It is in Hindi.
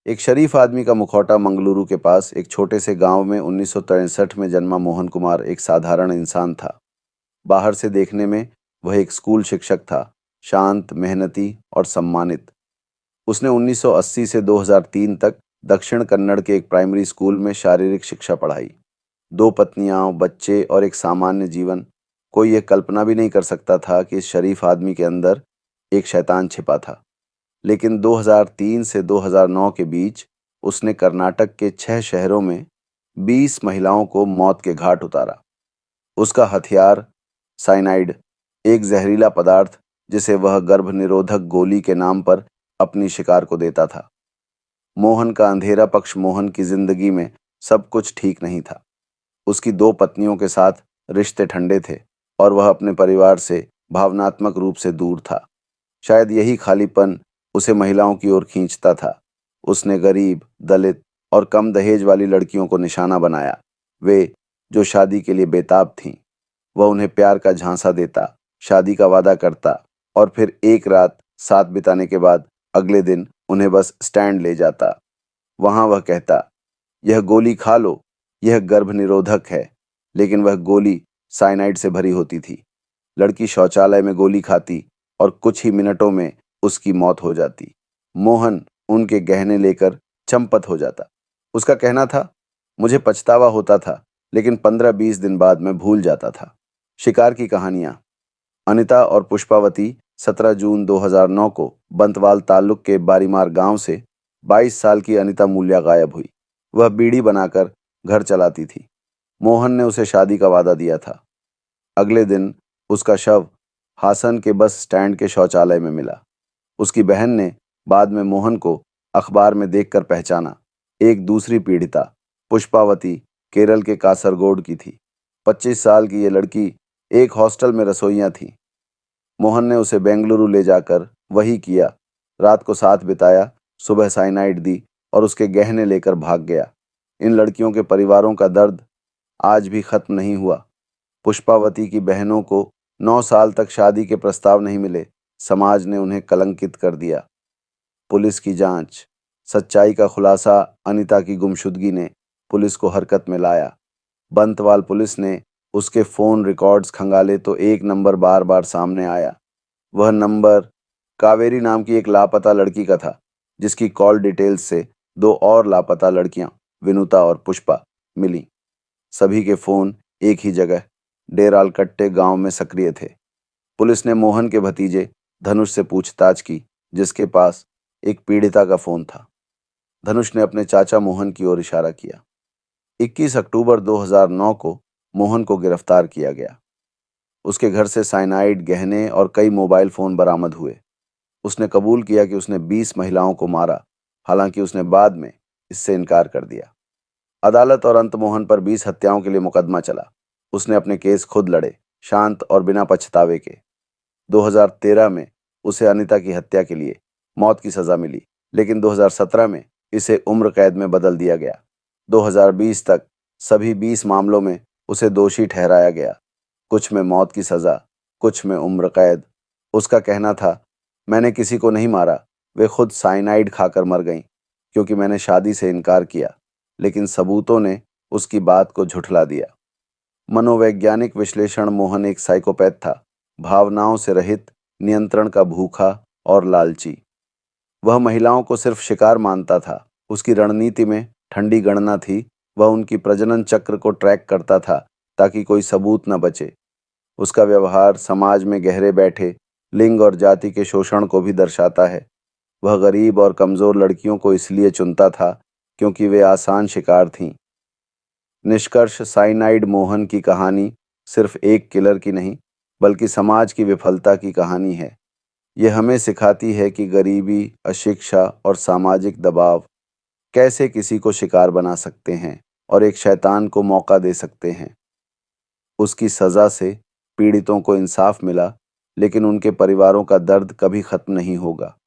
एक शरीफ आदमी का मुखौटा मंगलुरु के पास एक छोटे से गांव में 1963 में जन्मा मोहन कुमार एक साधारण इंसान था। बाहर से देखने में वह एक स्कूल शिक्षक था, शांत, मेहनती और सम्मानित। उसने 1980 से 2003 तक दक्षिण कन्नड़ के एक प्राइमरी स्कूल में शारीरिक शिक्षा पढ़ाई। दो पत्नियां, बच्चे और एक सामान्य जीवन। कोई यह कल्पना भी नहीं कर सकता था कि इस शरीफ आदमी के अंदर एक शैतान छिपा था। लेकिन 2003 से 2009 के बीच उसने कर्नाटक के 6 शहरों में 20 महिलाओं को मौत के घाट उतारा। उसका हथियार साइनाइड, एक जहरीला पदार्थ जिसे वह गर्भनिरोधक गोली के नाम पर अपनी शिकार को देता था। मोहन का अंधेरा पक्ष मोहन की जिंदगी में सब कुछ ठीक नहीं था। उसकी दो पत्नियों के साथ रिश्ते ठंडे थे और वह अपने परिवार से भावनात्मक रूप से दूर था। शायद यही खालीपन उसे महिलाओं की ओर खींचता था। उसने गरीब, दलित और कम दहेज वाली लड़कियों को निशाना बनाया, वे जो शादी के लिए बेताब थीं। वह उन्हें प्यार का झांसा देता, शादी का वादा करता और फिर एक रात साथ बिताने के बाद अगले दिन उन्हें बस स्टैंड ले जाता। वहां वह कहता, यह गोली खा लो, यह गर्भ निरोधक है। लेकिन वह गोली साइनाइड से भरी होती थी। लड़की शौचालय में गोली खाती और कुछ ही मिनटों में उसकी मौत हो जाती। मोहन उनके गहने लेकर चंपत हो जाता। उसका कहना था, मुझे पछतावा होता था, लेकिन 15-20 दिन बाद मैं भूल जाता था। शिकार की कहानियां। अनिता और पुष्पावती 17 जून 2009 को बंतवाल ताल्लुक के बारीमार गांव से 22 साल की अनिता मूल्या गायब हुई। वह बीड़ी बनाकर घर चलाती थी। मोहन ने उसे शादी का वादा दिया था। अगले दिन उसका शव हासन के बस स्टैंड के शौचालय में मिला। उसकी बहन ने बाद में मोहन को अखबार में देखकर पहचाना। एक दूसरी पीड़िता पुष्पावती केरल के कासरगोड की थी। 25 साल की ये लड़की एक हॉस्टल में रसोइया थी। मोहन ने उसे बेंगलुरु ले जाकर वही किया। रात को साथ बिताया, सुबह साइनाइड दी और उसके गहने लेकर भाग गया। इन लड़कियों के परिवारों का दर्द आज भी खत्म नहीं हुआ। पुष्पावती की बहनों को 9 साल तक शादी के प्रस्ताव नहीं मिले। समाज ने उन्हें कलंकित कर दिया। पुलिस की जांच, सच्चाई का खुलासा। अनिता की गुमशुदगी ने पुलिस को हरकत में लाया। बंतवाल पुलिस ने उसके फोन रिकॉर्ड्स खंगाले तो एक नंबर बार बार सामने आया। वह नंबर कावेरी नाम की एक लापता लड़की का था, जिसकी कॉल डिटेल्स से दो और लापता लड़कियां, विनुता और पुष्पा, मिली। सभी के फोन एक ही जगह डेरालकट्टे गांव में सक्रिय थे। पुलिस ने मोहन के भतीजे धनुष से पूछताछ की, जिसके पास एक पीड़िता का फोन था। धनुष ने अपने चाचा मोहन की ओर इशारा किया। 21 अक्टूबर 2009 को मोहन को गिरफ्तार किया गया। उसके घर से साइनाइड, गहने और कई मोबाइल फोन बरामद हुए। उसने कबूल किया कि उसने 20 महिलाओं को मारा, हालांकि उसने बाद में इससे इनकार कर दिया। अदालत और अंत मोहन पर 20 हत्याओं के लिए मुकदमा चला। उसने अपने केस खुद लड़े, शांत और बिना पछतावे के। 2013 में उसे अनिता की हत्या के लिए मौत की सजा मिली, लेकिन 2017 में इसे उम्र कैद में बदल दिया गया। 2020 तक सभी 20 मामलों में उसे दोषी ठहराया गया, कुछ में मौत की सजा, कुछ में उम्र कैद। उसका कहना था, मैंने किसी को नहीं मारा, वे खुद साइनाइड खाकर मर गईं, क्योंकि मैंने शादी से इनकार किया। लेकिन सबूतों ने उसकी बात को झुठला दिया। मनोवैज्ञानिक विश्लेषण। मोहन एक साइकोपैथ था, भावनाओं से रहित, नियंत्रण का भूखा और लालची। वह महिलाओं को सिर्फ शिकार मानता था। उसकी रणनीति में ठंडी गणना थी। वह उनकी प्रजनन चक्र को ट्रैक करता था ताकि कोई सबूत न बचे। उसका व्यवहार समाज में गहरे बैठे लिंग और जाति के शोषण को भी दर्शाता है। वह गरीब और कमजोर लड़कियों को इसलिए चुनता था क्योंकि वे आसान शिकार थीं। निष्कर्ष, साइनाइड मोहन की कहानी सिर्फ एक किलर की नहीं, बल्कि समाज की विफलता की कहानी है। यह हमें सिखाती है कि गरीबी, अशिक्षा और सामाजिक दबाव कैसे किसी को शिकार बना सकते हैं और एक शैतान को मौका दे सकते हैं। उसकी सजा से पीड़ितों को इंसाफ मिला, लेकिन उनके परिवारों का दर्द कभी खत्म नहीं होगा।